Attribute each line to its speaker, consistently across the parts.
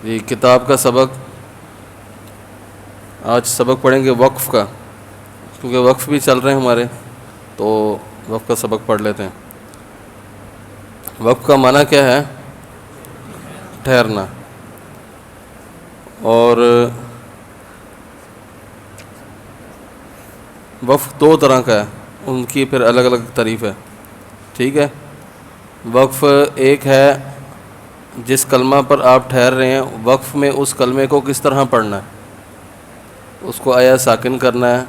Speaker 1: جی کتاب کا سبق، آج سبق پڑھیں گے وقف کا، کیونکہ وقف بھی چل رہے ہیں ہمارے، تو وقف کا سبق پڑھ لیتے ہیں۔ وقف کا معنی کیا ہے؟ ٹھہرنا۔ اور وقف دو طرح کا ہے، ان کی پھر الگ الگ تعریف ہے، ٹھیک ہے۔ وقف ایک ہے جس کلمہ پر آپ ٹھہر رہے ہیں، وقف میں اس کلمے کو کس طرح پڑھنا ہے، اس کو آیا ساکن کرنا ہے،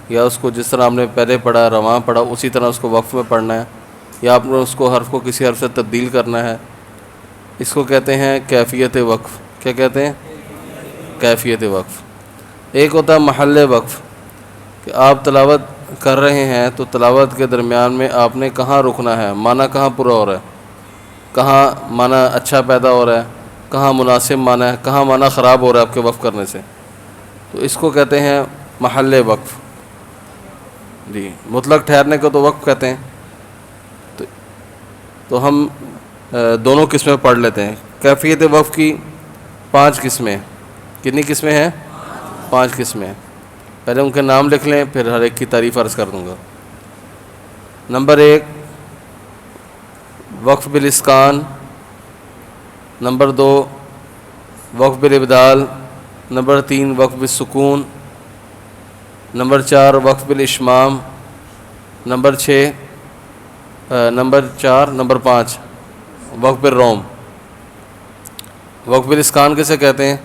Speaker 1: یا اس کو جس طرح آپ نے پہلے پڑھا رواں پڑھا اسی طرح اس کو وقف میں پڑھنا ہے، یا آپ نے اس کو حرف کو کسی حرف سے تبدیل کرنا ہے۔ اس کو کہتے ہیں کیفیت وقف۔ کیا کہتے ہیں؟ کیفیت وقف۔ ایک ہوتا ہے محل وقف، کہ آپ تلاوت کر رہے ہیں تو تلاوت کے درمیان میں آپ نے کہاں رکنا ہے، معنی کہاں پورا ہو رہا ہے، کہاں معنی اچھا پیدا ہو رہا ہے، کہاں مناسب معنی ہے، کہاں معنی خراب ہو رہا ہے آپ کے وقف کرنے سے، تو اس کو کہتے ہیں محل وقف۔ جی مطلق ٹھہرنے کو تو وقف کہتے ہیں۔ تو ہم دونوں قسمیں پڑھ لیتے ہیں۔ کیفیت وقف کی 5 قسمیں۔ کتنی قسمیں ہیں؟ 5 قسمیں۔ پہلے ان کے نام لکھ لیں، پھر ہر ایک کی تعریف عرض کر دوں گا۔ نمبر 1 وقف بالاسکان، نمبر 2 وقف بالابدال، نمبر 3 وقف بالسکون، نمبر 4 وقف بالاشمام، نمبر 5 وقف بالروم۔ وقف بالاسکان کسے کہتے ہیں؟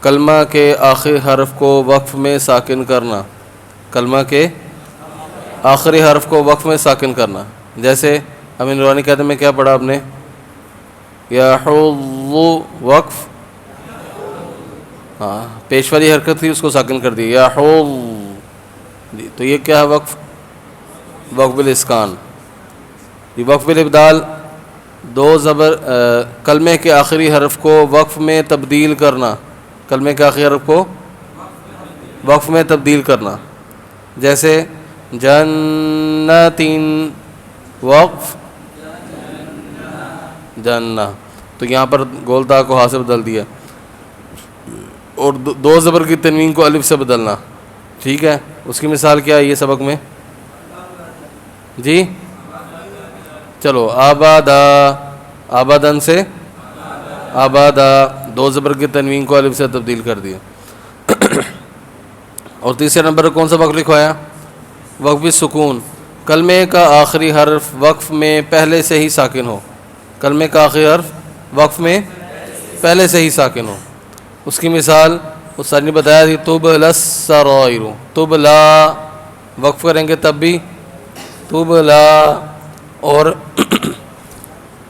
Speaker 1: کلمہ کے آخری حرف کو وقف میں ساکن کرنا، کلمہ کے آخری حرف کو وقف میں ساکن کرنا۔ جیسے امین نورانی کہتے میں کیا پڑھا آپ نے؟ یحظ وقف، ہاں پیش والی حرکت تھی اس کو ساکن کر دی، یحظ، جی تو یہ کیا ہے وقف؟ وقف بالاسکان۔ یہ وقف بالابدال، 2 زبر کلمے کے آخری حرف کو وقف میں تبدیل کرنا، کلمے کے آخری حرف کو وقف میں تبدیل کرنا۔ جیسے جنتین، وقف جنہ، تو یہاں پر گول تا کو ہا سے بدل دیا، اور 2 زبر کی تنوین کو الف سے بدلنا، ٹھیک ہے۔ اس کی مثال کیا ہے یہ سبق میں؟ جی چلو آبادا، آبادن سے آبادا، 2 زبر کی تنوین کو الف سے تبدیل کر دیا۔ اور تیسرے نمبر پر کون سا وقف لکھوایا؟ وقف بالسکون، کلمے کا آخری حرف وقف میں پہلے سے ہی ساکن ہو، کلمے کا آخری حرف وقف میں پہلے سے ہی ساکن ہو۔ اس کی مثال استاد نے بتایا تھی، تبلا السرائر، تبلا وقف کریں گے تب بھی تبلا، اور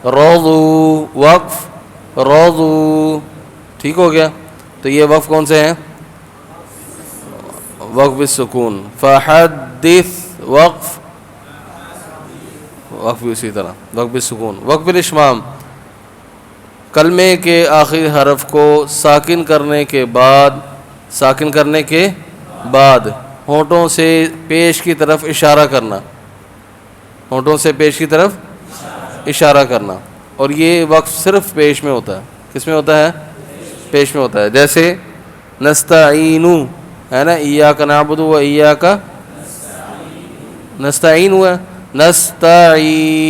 Speaker 1: روضو وقف روضو، ٹھیک ہو گیا۔ تو یہ وقف کون سے ہیں؟ وقف بالسکون۔ فحدث وقف، وقف بھی اسی طرح وقف بالسکون۔ وقف بالاشمام، کلمے کے آخری حرف کو ساکن کرنے کے بعد ہونٹوں سے پیش کی طرف اشارہ کرنا، ہونٹوں سے پیش کی طرف اشارہ کرنا۔ اور یہ وقف صرف پیش میں ہوتا ہے۔ کس میں ہوتا ہے؟ پیش میں ہوتا ہے۔ جیسے نستعینو ہے نا، ایاک نعبد و ایاک نستعین ہوا، نستعین،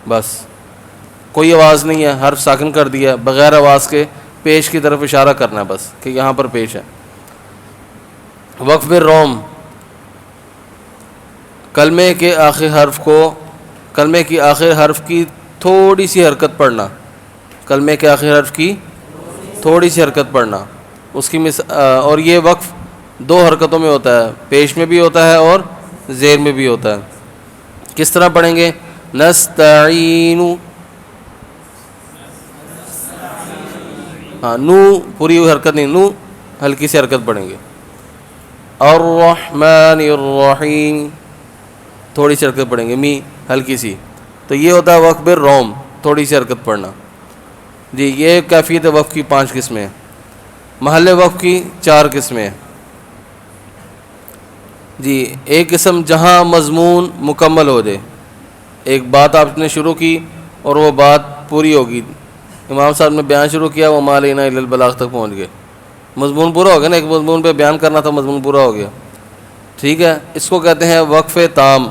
Speaker 1: بس کوئی آواز نہیں ہے، حرف ساکن کر دیا، بغیر آواز کے پیش کی طرف اشارہ کرنا ہے بس، کہ یہاں پر پیش ہے۔ وقف بالروم، کلمے کے آخری حرف کو، کلمے کی آخر حرف کی تھوڑی سی حرکت پڑھنا، کلمے کے آخر حرف کی تھوڑی سی حرکت پڑھنا۔ اس کی اور یہ وقف 2 حرکتوں میں ہوتا ہے، پیش میں بھی ہوتا ہے اور زیر میں بھی ہوتا ہے۔ کس طرح پڑھیں گے؟ نستعین، ہاں نو پوری حرکت نہیں، نو ہلکی سی حرکت پڑھیں گے۔ الرحمن الرحیم، تھوڑی سی حرکت پڑھیں گے، می ہلکی سی۔ تو یہ ہوتا ہے وقف بالروم، تھوڑی سی حرکت پڑھنا۔ جی یہ کیفیت وقف کی 5 قسمیں ہیں۔ محل وقف کی 4 قسمیں ہیں۔ جی ایک قسم جہاں مضمون مکمل ہو جائے، ایک بات آپ نے شروع کی اور وہ بات پوری ہوگی. امام صاحب نے بیان شروع کیا وما علینا الا البلاغ تک پہنچ گئے, مضمون پورا ہو گیا نا, ایک مضمون پہ بیان کرنا تھا, مضمون پورا ہو گیا. ٹھیک ہے, اس کو کہتے ہیں وقف تام.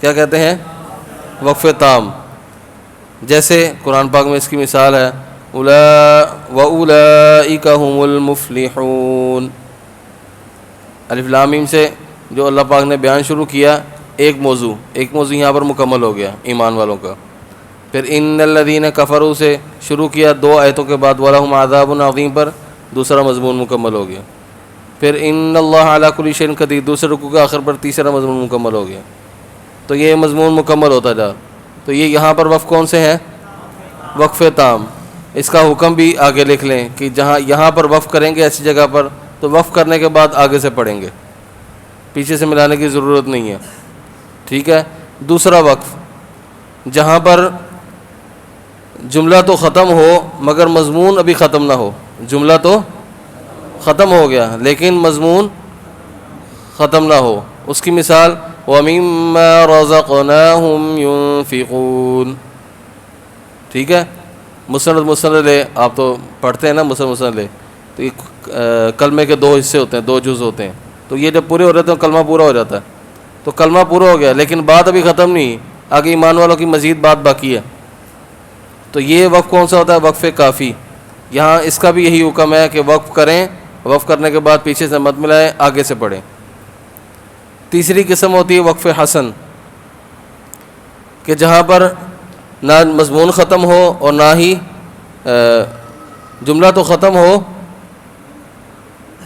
Speaker 1: کیا کہتے ہیں؟ وقف تام. جیسے قرآن پاک میں اس کی مثال ہے وَأُولَئِكَ هُمُ الْمُفْلِحُونَ. الف لام میم سے جو اللہ پاک نے بیان شروع کیا, ایک موضوع یہاں پر مکمل ہو گیا ایمان والوں کا. پھر ان الذین کفروا سے شروع کیا 2 آیتوں کے بعد وَلَهُمْ عَذَابٌ عَظِيمٌ پر دوسرا مضمون مکمل ہو گیا. پھر ان اللہ علی کل شیء قدیر دوسرے رکوع کے آخر پر تیسرا مضمون مکمل ہو گیا. تو یہ مضمون مکمل ہوتا جا. تو یہ یہاں پر وقف کون سے ہیں؟ وقف تام. اس کا حکم بھی آگے لکھ لیں کہ جہاں یہاں پر وقف کریں گے ایسی جگہ پر تو وقف کرنے کے بعد آگے سے پڑھیں گے, پیچھے سے ملانے کی ضرورت نہیں ہے. ٹھیک ہے. دوسرا وقف جہاں پر جملہ تو ختم ہو مگر مضمون ابھی ختم نہ ہو. جملہ تو ختم ہو گیا لیکن مضمون ختم نہ ہو. اس کی مثال وَمِمَّا رَزَقْنَاهُمْ يُنْفِقُونَ. ٹھیک ہے. مسند لے, آپ تو پڑھتے ہیں نا مسند لے, تو یہ کلمے کے 2 حصے ہوتے ہیں, 2 جز ہوتے ہیں. تو یہ جب پورے ہو رہتے ہیں کلمہ پورا ہو جاتا ہے. تو کلمہ پورا ہو گیا لیکن بات ابھی ختم نہیں, آگے ایمان والوں کی مزید بات باقی ہے. تو یہ وقف کون سا ہوتا ہے؟ وقف کافی. یہاں اس کا بھی یہی حکم ہے کہ وقف کریں, وقف کرنے کے بعد پیچھے سے مت ملائیں, آگے سے پڑھیں. تیسری قسم ہوتی ہے وقف حسن, کہ جہاں پر نہ مضمون ختم ہو اور نہ ہی جملہ تو ختم ہو,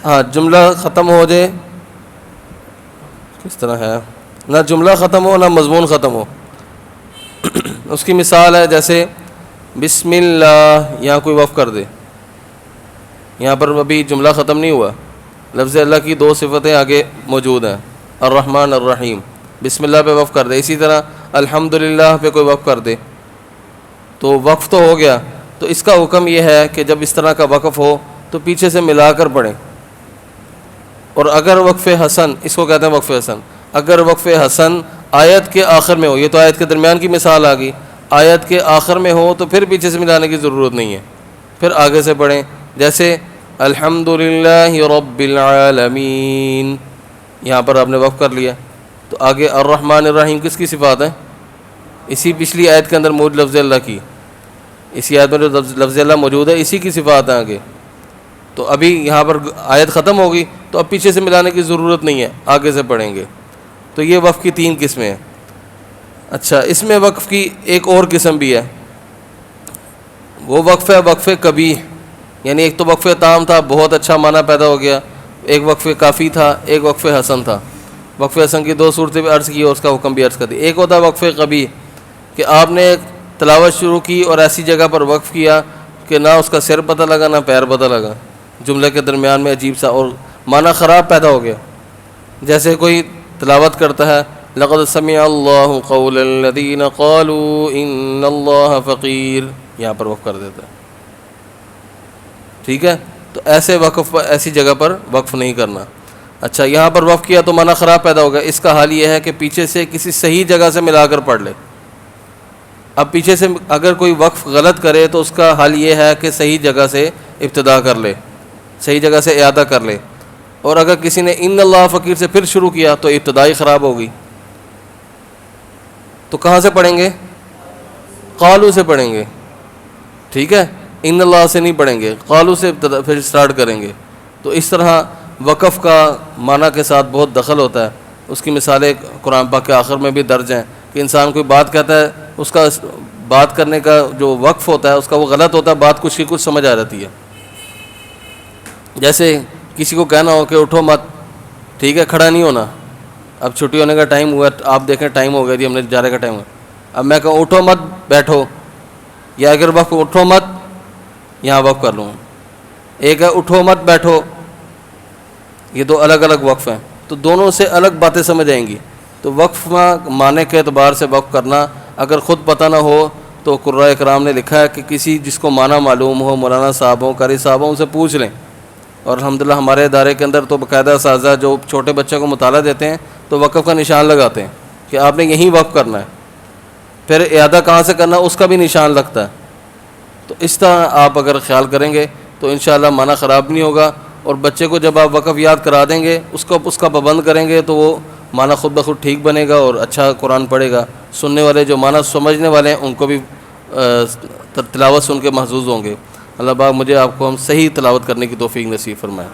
Speaker 1: ہاں جملہ ختم ہو جائے, کس طرح ہے, نہ جملہ ختم ہو نہ مضمون ختم ہو. اس کی مثال ہے جیسے بسم اللہ, یہاں کوئی وقف کر دے, یہاں پر ابھی جملہ ختم نہیں ہوا, لفظ اللہ کی 2 صفتیں آگے موجود ہیں, الرحمن الرحیم, بسم اللہ پہ وقف کر دے. اسی طرح الحمدللہ پہ کوئی وقف کر دے تو وقف تو ہو گیا. تو اس کا حکم یہ ہے کہ جب اس طرح کا وقف ہو تو پیچھے سے ملا کر پڑھیں. اور اگر وقف حسن, اس کو کہتے ہیں وقف حسن, اگر وقف حسن آیت کے آخر میں ہو, یہ تو آیت کے درمیان کی مثال آ گئی, آیت کے آخر میں ہو تو پھر پیچھے سے ملانے کی ضرورت نہیں ہے, پھر آگے سے پڑھیں. جیسے الحمدللہ رب العالمین, یہاں پر آپ نے وقف کر لیا, تو آگے الرحمن الرحیم کس کی صفات ہیں؟ اسی پچھلی آیت کے اندر موجود لفظ اللہ کی, اسی آیت میں جو لفظ اللہ موجود ہے اسی کی صفات ہیں آگے. تو ابھی یہاں پر آیت ختم ہوگی تو اب پیچھے سے ملانے کی ضرورت نہیں ہے, آگے سے پڑھیں گے. تو یہ وقف کی 3 قسمیں ہیں. اچھا, اس میں وقف کی ایک اور قسم بھی ہے, وہ وقف ہے وقف کبیح. یعنی ایک تو وقف تام تھا, بہت اچھا معنی پیدا ہو گیا, ایک وقف کافی تھا, ایک وقف حسن تھا. وقف حسن کی 2 صورتیں بھی عرض کی اور اس کا حکم بھی عرض کر دی. ایک ہوتا ہے وقف قبیح, کہ آپ نے تلاوت شروع کی اور ایسی جگہ پر وقف کیا کہ نہ اس کا سر پتہ لگا نہ پیر پتہ لگا, جملے کے درمیان میں عجیب سا اور معنی خراب پیدا ہو گیا. جیسے کوئی تلاوت کرتا ہے لقد سمع اللہ قول الذین قالوا ان اللہ فقیر, یہاں پر وقف کر دیتا ہے. ٹھیک ہے. تو ایسے وقف ایسی جگہ پر وقف نہیں کرنا. اچھا, یہاں پر وقف کیا تو معنی خراب پیدا ہوگا. اس کا حل یہ ہے کہ پیچھے سے کسی صحیح جگہ سے ملا کر پڑھ لے. اب پیچھے سے اگر کوئی وقف غلط کرے تو اس کا حل یہ ہے کہ صحیح جگہ سے ابتدا کر لے, صحیح جگہ سے اعادہ کر لے. اور اگر کسی نے ان اللہ فقیر سے پھر شروع کیا تو ابتدائی خراب ہوگی. تو کہاں سے پڑھیں گے؟ قالو سے پڑھیں گے. ٹھیک ہے, ان اللہ سے نہیں پڑھیں گے, قالو سے پھر سٹارٹ کریں گے. تو اس طرح وقف کا معنی کے ساتھ بہت دخل ہوتا ہے. اس کی مثالیں قرآن پاک کے آخر میں بھی درج ہیں کہ انسان کوئی بات کہتا ہے, اس کا بات کرنے کا جو وقف ہوتا ہے اس کا وہ غلط ہوتا ہے, بات کچھ کی کچھ سمجھ آ جاتی ہے. جیسے کسی کو کہنا ہو کہ اٹھو مت, ٹھیک ہے, کھڑا نہیں ہونا, اب چھٹی ہونے کا ٹائم ہوا, آپ دیکھیں ٹائم ہو گیا جی, ہم نے جانے کا ٹائم ہوا, اب میں کہوں اٹھو مت بیٹھو, یا اگر وقف اٹھو مت یہاں وقف کر لوں. ایک ہے اٹھو مت بیٹھو, یہ 2 الگ الگ وقف ہیں, تو دونوں سے الگ باتیں سمجھ آئیں گی. تو وقف معنی کے اعتبار سے وقف کرنا, اگر خود پتہ نہ ہو تو قراء کرام نے لکھا ہے کہ کسی جس کو معنی معلوم ہو, مولانا صاحب ہوں, قاری صاحب ہوں, ان سے پوچھ لیں. اور الحمدللہ ہمارے ادارے کے اندر تو باقاعدہ اساتذہ جو چھوٹے بچوں کو مطالعہ دیتے ہیں تو وقف کا نشان لگاتے ہیں کہ آپ نے یہیں وقف کرنا ہے. پھر اعادہ کہاں سے کرنا اس کا بھی نشان لگتا ہے تو اس طرح آپ اگر خیال کریں گے تو انشاءاللہ معنی خراب نہیں ہوگا، اور بچے کو جب آپ وقف یاد کرا دیں گے، اس کا پابند کریں گے تو وہ معنی خود بخود ٹھیک بنے گا اور اچھا قرآن پڑھے گا۔ سننے والے جو معنی سمجھنے والے ہیں ان کو بھی تلاوت سن کے محظوظ ہوں گے۔ اللہ پاک مجھے آپ کو ہم صحیح تلاوت کرنے کی توفیق نصیب فرمائے۔